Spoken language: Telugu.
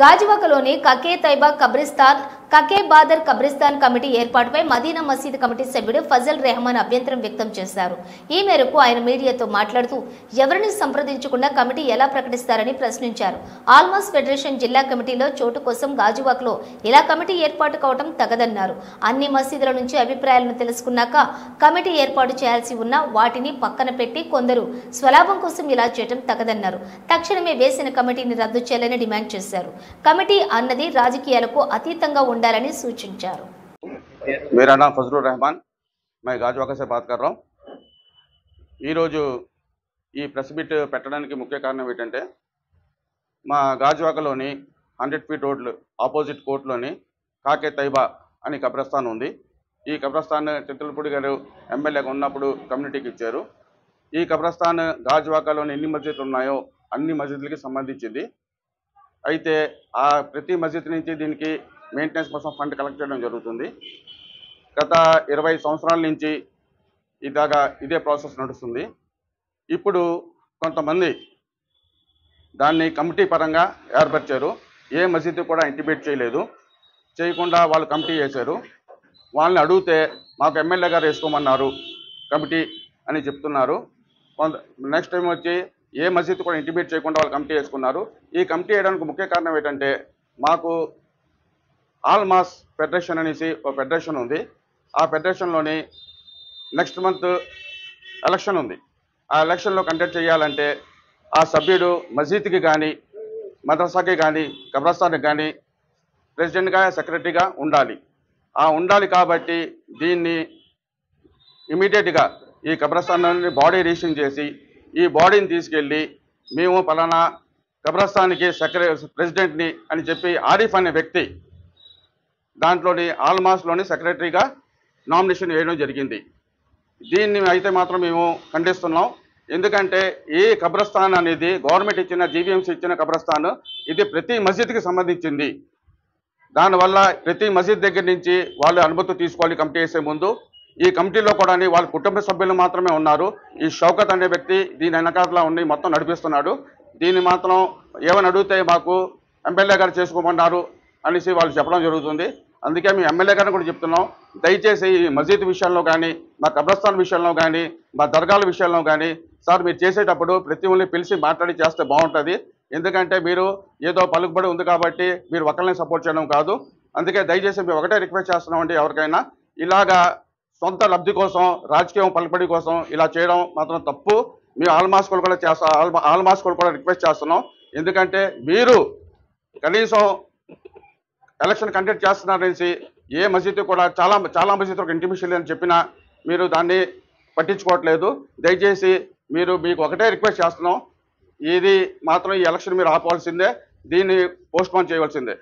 గాజువాకలోని కకే తైబా కబ్రిస్తాన్ కకే బాదర్ కబ్రిస్తాన్ కమిటీ ఏర్పాటుపై మదీనా మసీద్ కమిటీ సభ్యుడు ఫజల్ రెహమాన్ అభ్యంతరం వ్యక్తం చేశారు. ఈ మేరకు ఆయన మీడియాతో మాట్లాడుతూ ఎవరిని సంప్రదించకుండా కమిటీ ఎలా ప్రకటిస్తారని ప్రశ్నించారు. ఆల్మాస్ ఫెడరేషన్ జిల్లా కమిటీలో చోటు కోసం గాజువాకలో ఇలా కమిటీ ఏర్పాటు కావడం తగదన్నారు. అన్ని మసీదుల నుంచి అభిప్రాయాలను తెలుసుకున్నాక కమిటీ ఏర్పాటు చేయాల్సి ఉన్న వాటిని పక్కన పెట్టి కొందరు స్వలాభం కోసం ఇలా చేయడం తగదన్నారు. తక్షణమే వేసిన కమిటీని రద్దు చేయాలని డిమాండ్ చేశారు. కమిటీ అన్నది రాజకీయాలకు అతీతంగా ఉండాలని सूचिंचारू। मेरा नाम फजलुर रहमान, मैं गाजुवाका से बात कर रहा हूँ। ఈ ప్రెస్ మీట్ పెట్టడానికి ముఖ్య కారణం ఏంటంటే మా గాజువాకలోని 100 ఫీట్ రోడ్లు ఆపోజిట్ కోర్టులోని కాకే తైబా అని కబ్రస్థాన్ ఉంది. ఈ కబ్రస్థాన్ చిత్తలపూడి గారు ఎమ్మెల్యేగా ఉన్నప్పుడు కమ్యూనిటీకి ఇచ్చారు. ఈ కబ్రస్థాన్ గాజువాకలోని ఎన్ని మస్జిద్లు ఉన్నాయో అన్ని మస్జిద్లకి సంబంధించింది. అయితే ఆ ప్రతి మస్జిద్ నుంచి దీనికి మెయింటెనెన్స్ కోసం ఫండ్ కలెక్ట్ చేయడం జరుగుతుంది. గత 20 సంవత్సరాల నుంచి ఇదే ప్రాసెస్ నడుస్తుంది. ఇప్పుడు కొంతమంది దాన్ని కమిటీ పరంగా ఏర్పరిచారు. ఏ మసీద్ కూడా ఇంటిమేట్ చేయకుండా వాళ్ళు కమిటీ చేశారు. వాళ్ళని అడిగితే మాకు ఎమ్మెల్యే గారు వేసుకోమన్నారు కమిటీ అని చెప్తున్నారు. నెక్స్ట్ టైం వచ్చి ఏ మసీద్ కూడా ఇంటిమేట్ చేయకుండా వాళ్ళు కమిటీ వేసుకున్నారు. ఈ కమిటీ వేయడానికి ముఖ్య కారణం ఏంటంటే మాకు ఆల్మాస్ ఫెడరేషన్ అనేసి ఒక ఫెడరేషన్ ఉంది. ఆ ఫెడరేషన్లోని నెక్స్ట్ మంత్ ఎలక్షన్ ఉంది. ఆ ఎలక్షన్లో కండక్ట్ చేయాలంటే ఆ సభ్యుడు మసీద్కి కానీ మదర్సాకి కానీ కబ్రస్థాన్కి కానీ ప్రెసిడెంట్గా సెక్రటరీగా ఉండాలి కాబట్టి దీన్ని ఇమీడియట్గా ఈ కబ్రస్థాన్ని బాడీ రిజిస్ట్రేషన్ చేసి ఈ బాడీని తీసుకెళ్ళి మేము పలానా కబ్రస్థాన్కి ప్రెసిడెంట్ని అని చెప్పి ఆరిఫ్ అనే వ్యక్తి దాంట్లోని ఆల్మాస్లోని సెక్రటరీగా నామినేషన్ వేయడం జరిగింది. దీన్ని అయితే మాత్రం మేము ఖండిస్తున్నాం. ఎందుకంటే ఈ కబ్రస్థాన్ అనేది గవర్నమెంట్ ఇచ్చిన జీవీఎంసీ ఇచ్చిన కబ్రస్థాన్, ఇది ప్రతి మసీద్కి సంబంధించింది. దానివల్ల ప్రతి మసీద్ దగ్గర నుంచి వాళ్ళు అనుమతి తీసుకోవాలి కమిటీ వేసే ముందు. ఈ కమిటీలో కూడా వాళ్ళ కుటుంబ సభ్యులు మాత్రమే ఉన్నారు. ఈ షౌకత్ అనే వ్యక్తి దీని వెనకాతలా ఉండి మొత్తం నడిపిస్తున్నాడు. దీన్ని మాత్రం ఏమని అడిగితే మాకు ఎమ్మెల్యే గారు చేసుకోమన్నారు అనేసి వాళ్ళు చెప్పడం జరుగుతుంది. అందుకే మేము ఎమ్మెల్యే గారిని కూడా చెప్తున్నాం, దయచేసి ఈ మసీద్ విషయంలో కానీ మా కబ్రస్థాన్ విషయంలో కానీ మా దర్గాల విషయంలో కానీ సార్ మీరు చేసేటప్పుడు ప్రతి ఒక్కరిని పిలిచి మాట్లాడి చేస్తే బాగుంటుంది. ఎందుకంటే మీరు ఏదో పలుకుబడి ఉంది కాబట్టి మీరు ఒకరిని సపోర్ట్ చేయడం కాదు. అందుకే దయచేసి మేము ఒకటే రిక్వెస్ట్ చేస్తున్నామండి, ఎవరికైనా ఇలాగా సొంత లబ్ధి కోసం రాజకీయం పలుకుబడి కోసం ఇలా చేయడం మాత్రం తప్పు. మేము ఆల్మాస్కోలు కూడా రిక్వెస్ట్ చేస్తున్నాం. ఎందుకంటే మీరు కనీసం ఎలక్షన్ కండక్ట్ చేస్తున్నారనేసి ఏ మసీద్ కూడా చాలా మసీదులకు ఇంటిమేషన్ అని చెప్పినా మీరు దాన్ని పట్టించుకోవట్లేదు. దయచేసి మీకు ఒకటే రిక్వెస్ట్ చేస్తున్నాం, ఇది మాత్రం ఈ ఎలక్షన్ మీరు ఆపవలసిందే, దీన్ని పోస్ట్పోన్ చేయవలసిందే.